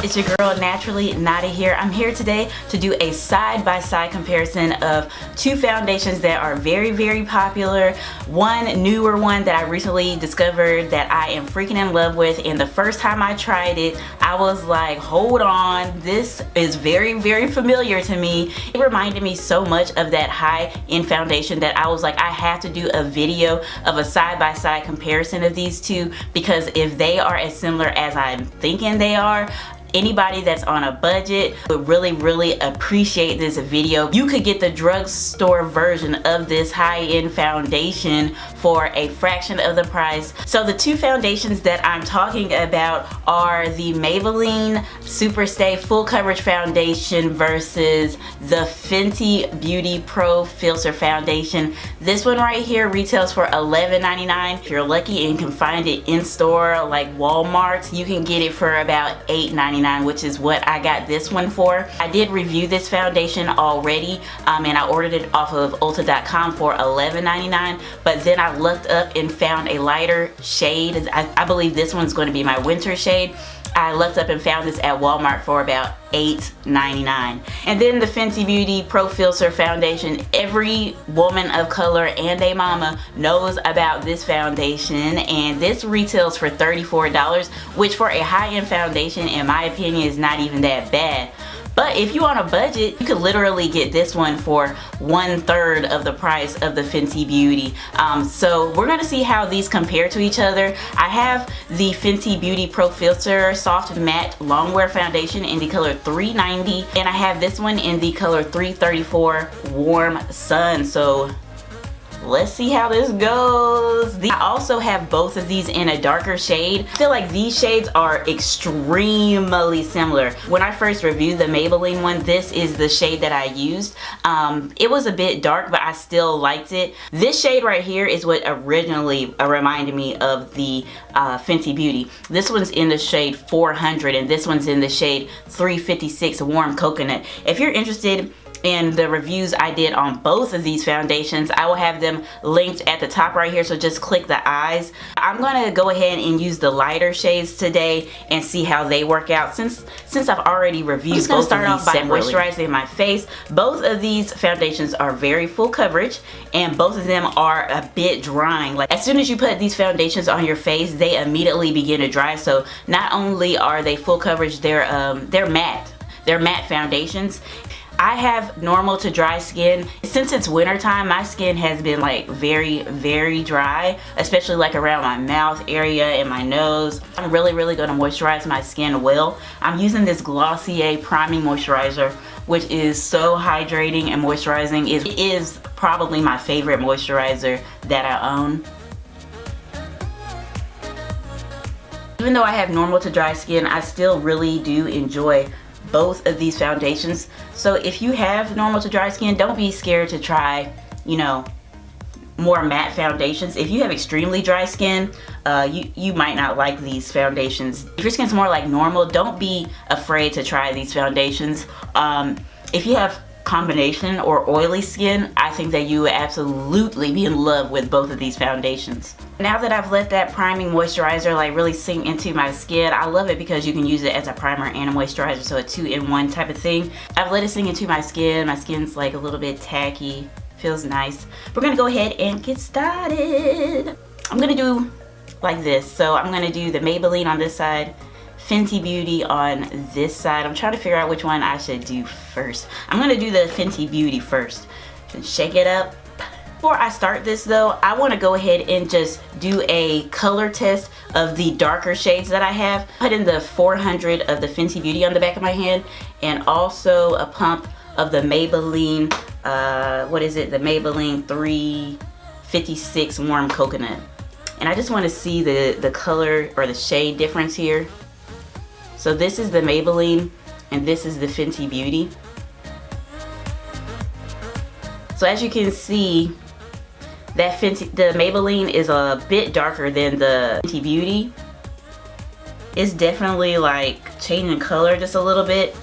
It's your girl Naturally Nata here. I'm here today to do a side-by-side comparison of two foundations that are very popular. One newer one that I recently discovered that I am freaking in love with, and the first time I tried it I was like, hold on, this is very familiar to me. It reminded me so much of that high-end foundation that I was like, I have to do a video of a side-by-side comparison of these two, because if they are as similar as I'm thinking they are, anybody that's on a budget would really appreciate this video. You could get the drugstore version of this high-end foundation for a fraction of the price. So the two foundations that I'm talking about are the Maybelline Superstay Full Coverage Foundation versus the Fenty Beauty Pro Filt'r Foundation. This one right here retails for $11.99. If you're lucky and can find it in store like Walmart, you can get it for about $8.99, which is what I got this one for. I did review this foundation already, and I ordered it off of Ulta.com for $11.99, but then I looked up and found a lighter shade. I believe this one's going to be my winter shade. I looked up and found this at Walmart for about $8.99. And then the Fenty Beauty Pro Filt'r Foundation. Every woman of color and a mama knows about this foundation, and this retails for $34, which for a high-end foundation, in my opinion, is not even that bad. But if you're on a budget, you could literally get this one for 1/3 of the price of the Fenty Beauty. So we're gonna see how these compare to each other. I have the Fenty Beauty Pro Filt'r Soft Matte Longwear Foundation in the color 390, and I have this one in the color 334 Warm Sun. So let's see how this goes. I also have both of these in a darker shade. I feel like these shades are extremely similar. When I first reviewed the Maybelline one, this is the shade that I used. It was a bit dark, but I still liked it. This shade right here is what originally reminded me of the Fenty Beauty. This one's in the shade 400, and this one's in the shade 356 Warm Coconut. If you're interested in the reviews I did on both of these foundations, I will have them linked at the top right here, so just click the eyes. I'm gonna go ahead and use the lighter shades today and see how they work out, since I've already reviewed both of these separately. Moisturizing my face. Both of these foundations are very full coverage, and both of them are a bit drying. Like, as soon as you put these foundations on your face, they immediately begin to dry. So not only are they full coverage, they're matte. They're matte foundations. I have normal to dry skin. Since it's winter time, my skin has been like very dry, especially like around my mouth area and my nose. I'm really gonna moisturize my skin well. I'm using this Glossier Priming Moisturizer, which is so hydrating and moisturizing. It is probably my favorite moisturizer that I own. Even though I have normal to dry skin, I still really do enjoy both of these foundations. So if you have normal to dry skin, don't be scared to try, you know, more matte foundations. If you have extremely dry skin, you might not like these foundations. If your skin's more like normal, don't be afraid to try these foundations. If you have combination or oily skin, I think that you would absolutely be in love with both of these foundations. Now that I've let that priming moisturizer like really sink into my skin, I love it because you can use it as a primer and a moisturizer, so a 2-in-1 type of thing. I've let it sink into my skin. My skin's like a little bit tacky, feels nice. We're gonna go ahead and get started. I'm gonna do like this. So I'm gonna do the Maybelline on this side, Fenty Beauty on this side. I'm trying to figure out which one I should do first. I'm gonna do the Fenty Beauty first. Just shake it up. Before I start this though, I want to go ahead and just do a color test of the darker shades that I have. Put in the 400 of the Fenty Beauty on the back of my hand, and also a pump of the Maybelline, what is it? The Maybelline 356 Warm Coconut. And I just want to see the color or the shade difference here. So this is the Maybelline and this is the Fenty Beauty. So as you can see, that the Maybelline is a bit darker than the Fenty Beauty. It's definitely like changing color just a little bit.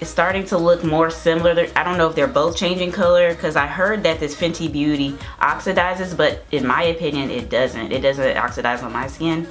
It's starting to look more similar. I don't know if they're both changing color, because I heard that this Fenty Beauty oxidizes, but in my opinion it doesn't. It doesn't oxidize on my skin.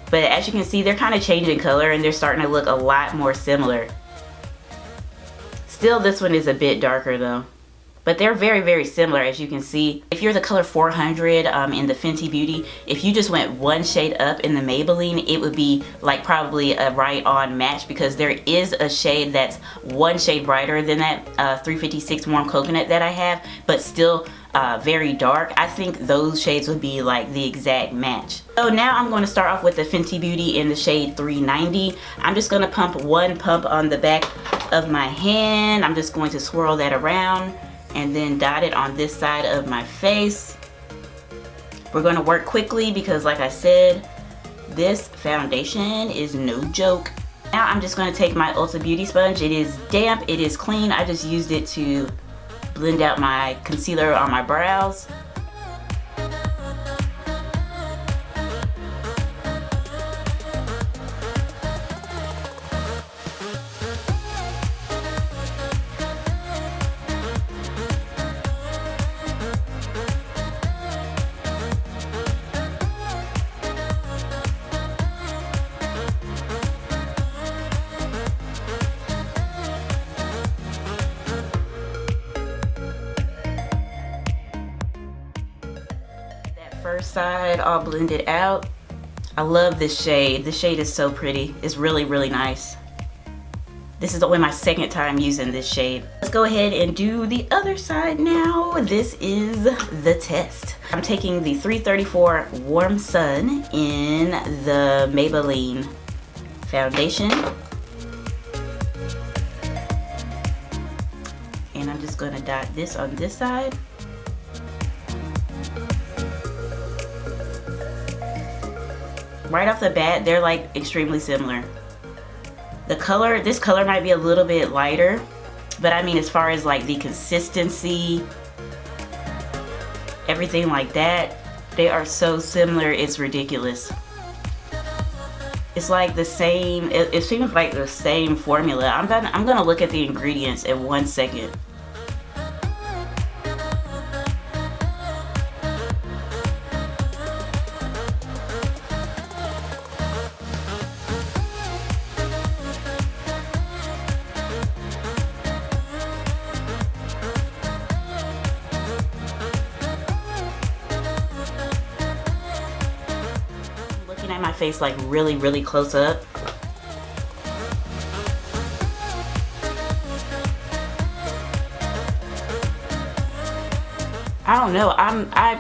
But as you can see, they're kind of changing color and they're starting to look a lot more similar. Still, this one is a bit darker though. But they're very, very similar, as you can see. If you're the color 400 in the Fenty Beauty, if you just went one shade up in the Maybelline, it would be like probably a right on match, because there is a shade that's one shade brighter than that 356 Warm Coconut that I have, but still very dark. I think those shades would be like the exact match. So now I'm going to start off with the Fenty Beauty in the shade 390. I'm just going to pump one pump on the back of my hand. I'm just going to swirl that around and then dot it on this side of my face. We're going to work quickly because, like I said, this foundation is no joke. Now I'm just going to take my Ulta Beauty sponge. It is damp, it is clean. I just used it to blend out my concealer on my brows. First side all blended out. I love this shade. This shade is so pretty. It's really, really nice. This is only my second time using this shade. Let's go ahead and do the other side now. This is the test. I'm taking the 334 Warm Sun in the Maybelline foundation. And I'm just gonna dot this on this side. Right off the bat, they're like extremely similar. The color, this color might be a little bit lighter, but I mean, as far as like the consistency, everything like that, they are so similar, it's ridiculous. It's like the same, it seems like the same formula. I'm gonna look at the ingredients in 1 second. At my face like really, really close up. I don't know, I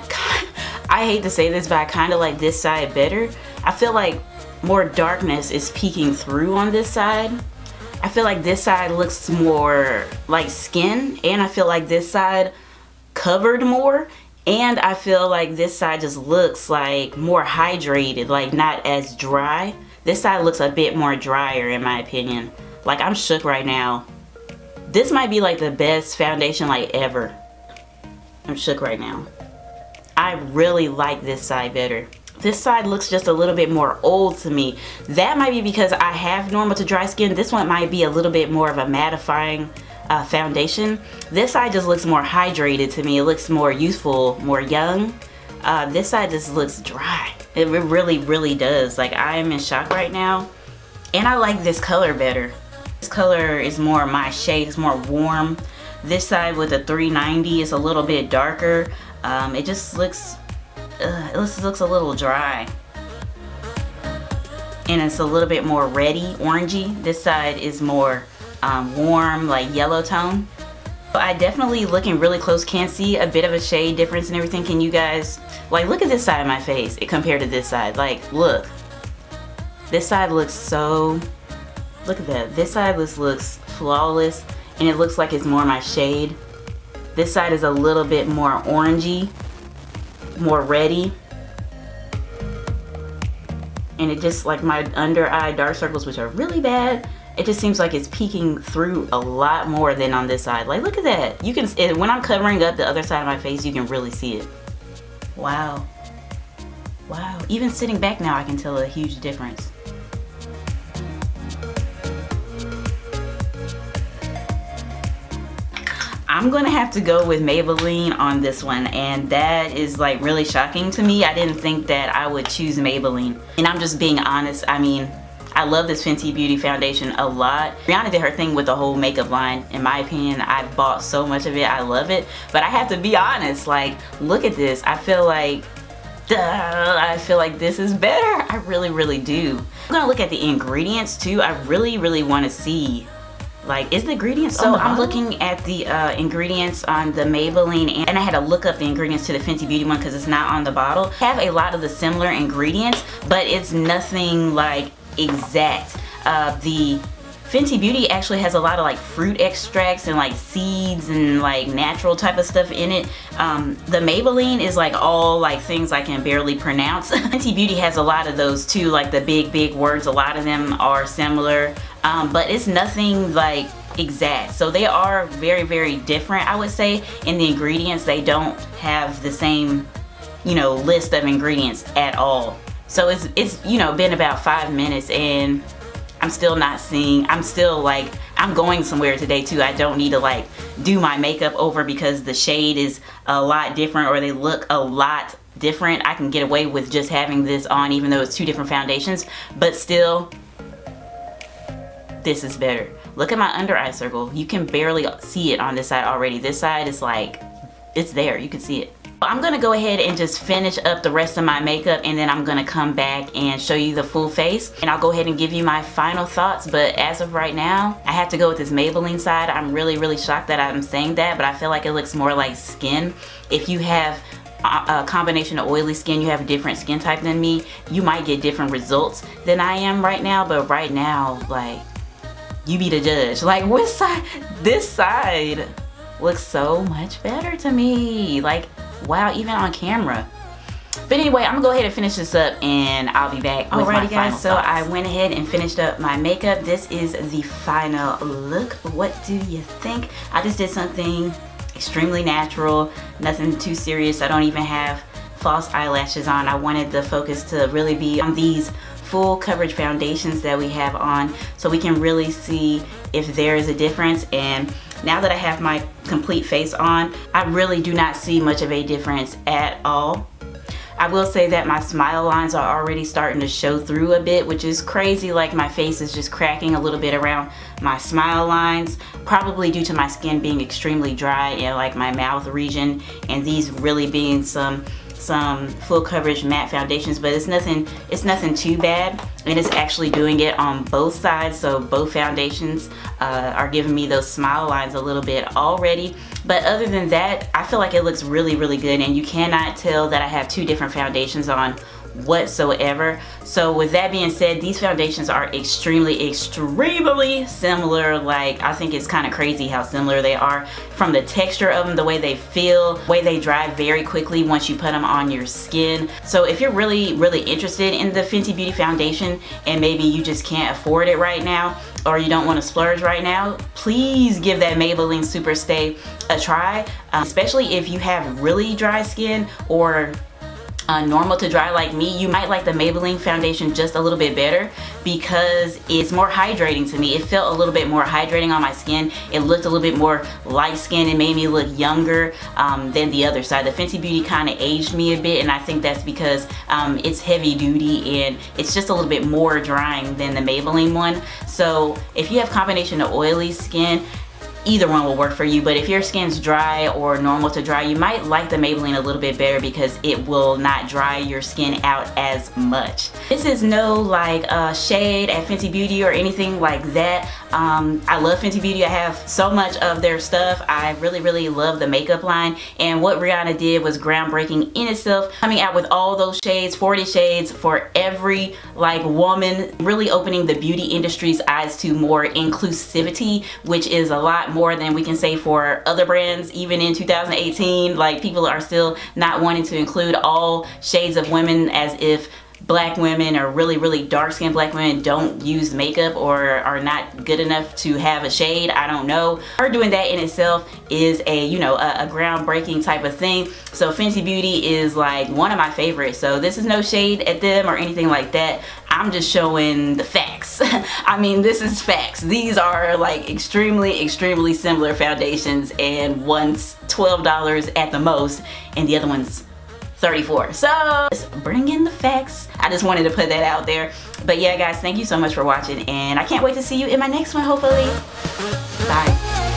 hate to say this, but I kind of like this side better. I feel like more darkness is peeking through on this side. I feel like this side looks more like skin, and I feel like this side covered more. And I feel like this side just looks like more hydrated, like not as dry. This side looks a bit more drier in my opinion. Like, I'm shook right now. This might be like the best foundation like ever. I'm shook right now. I really like this side better. This side looks just a little bit more old to me. That might be because I have normal to dry skin. This one might be a little bit more of a mattifying foundation. This side just looks more hydrated to me. It looks more youthful, more young. This side just looks dry. It really, really does. Like, I am in shock right now. And I like this color better. This color is more my shade. It's more warm. This side with the 390 is a little bit darker. It just looks, it looks a little dry. And it's a little bit more reddy, orangey. This side is more warm, like yellow tone. I definitely, looking really close, can see a bit of a shade difference and everything. Can you guys, like, look at this side of my face compared to this side. Like, look. This side looks so, look at that. This side looks flawless, and it looks like it's more my shade. This side is a little bit more orangey, more reddy. And it just, like, my under eye dark circles, which are really bad, it just seems like it's peeking through a lot more than on this side. Like, look at that. You can, when I'm covering up the other side of my face, you can really see it. Wow. Wow. Even sitting back now, I can tell a huge difference. I'm gonna have to go with Maybelline on this one, and that is like really shocking to me. I didn't think that I would choose Maybelline, and I'm just being honest. I mean, I love this Fenty Beauty foundation a lot. Rihanna did her thing with the whole makeup line. In my opinion, I've bought so much of it. I love it, but I have to be honest, like, look at this. I feel like this is better. I really do. I'm gonna look at the ingredients too. I really want to see, like, is the ingredients so I'm looking at the ingredients on the Maybelline, and I had to look up the ingredients to the Fenty Beauty one because it's not on the bottle. Have a lot of the similar ingredients, but it's nothing like exact. The Fenty Beauty actually has a lot of like fruit extracts and like seeds and like natural type of stuff in it. The Maybelline is like all like things I can barely pronounce. Fenty Beauty has a lot of those too, like the big words. A lot of them are similar, but it's nothing like exact. So they are very different, I would say. In the ingredients, they don't have the same, you know, list of ingredients at all. So it's you know, been about 5 minutes and I'm still not seeing, I'm still like, I'm going somewhere today too. I don't need to like do my makeup over because the shade is a lot different or they look a lot different. I can get away with just having this on even though it's two different foundations, but still, this is better. Look at my under eye circle. You can barely see it on this side already. This side is like, it's there, you can see it. I'm gonna go ahead and just finish up the rest of my makeup, and then I'm gonna come back and show you the full face, and I'll go ahead and give you my final thoughts. But as of right now, I have to go with this Maybelline side. I'm really shocked that I'm saying that, but I feel like it looks more like skin. If you have a combination of oily skin, you have a different skin type than me, you might get different results than I am right now. But right now, like, you be the judge. Like, which side? This side looks so much better to me. Like, wow, even on camera. But anyway, I'm gonna go ahead and finish this up and I'll be back with my final thoughts. So I went ahead and finished up my makeup. This is the final look. What do you think? I just did something extremely natural, nothing too serious. I don't even have false eyelashes on. I wanted the focus to really be on these full coverage foundations that we have on, so we can really see if there is a difference. And now that I have my complete face on, I really do not see much of a difference at all. I will say that my smile lines are already starting to show through a bit, which is crazy. Like, my face is just cracking a little bit around my smile lines, probably due to my skin being extremely dry and like my mouth region, and these really being some full coverage matte foundations. But it's nothing too bad, and it's actually doing it on both sides. So both foundations are giving me those smile lines a little bit already. But other than that, I feel like it looks really good, and you cannot tell that I have two different foundations on whatsoever. So with that being said, these foundations are extremely similar. Like, I think it's kind of crazy how similar they are from the texture of them, the way they feel, the way they dry very quickly once you put them on your skin. So if you're really interested in the Fenty Beauty foundation and maybe you just can't afford it right now, or you don't want to splurge right now, please give that Maybelline Super Stay a try, especially if you have really dry skin or normal to dry like me. You might like the Maybelline foundation just a little bit better because it's more hydrating to me. It felt a little bit more hydrating on my skin. It looked a little bit more light skinned. It made me look younger than the other side. The Fenty Beauty kind of aged me a bit, and I think that's because it's heavy duty and it's just a little bit more drying than the Maybelline one. So if you have combination of oily skin, either one will work for you. But if your skin's dry or normal to dry, you might like the Maybelline a little bit better because it will not dry your skin out as much. This is no like shade at Fenty Beauty or anything like that. I love Fenty Beauty. I have so much of their stuff. I really love the makeup line, and what Rihanna did was groundbreaking in itself, coming out with all those shades, 40 shades for every like woman, really opening the beauty industry's eyes to more inclusivity, which is a lot more than we can say for other brands. Even in 2018, like, people are still not wanting to include all shades of women, as if black women or really dark skinned black women don't use makeup or are not good enough to have a shade. I don't know. Her doing that in itself is a, you know, a groundbreaking type of thing. So Fenty Beauty is like one of my favorites. So this is no shade at them or anything like that. I'm just showing the facts. I mean, this is facts. These are like extremely similar foundations, and one's $12 at the most and the other one's $34. So let's bring in the facts. I just wanted to put that out there. But yeah guys, thank you so much for watching, and I can't wait to see you in my next one, hopefully. Bye.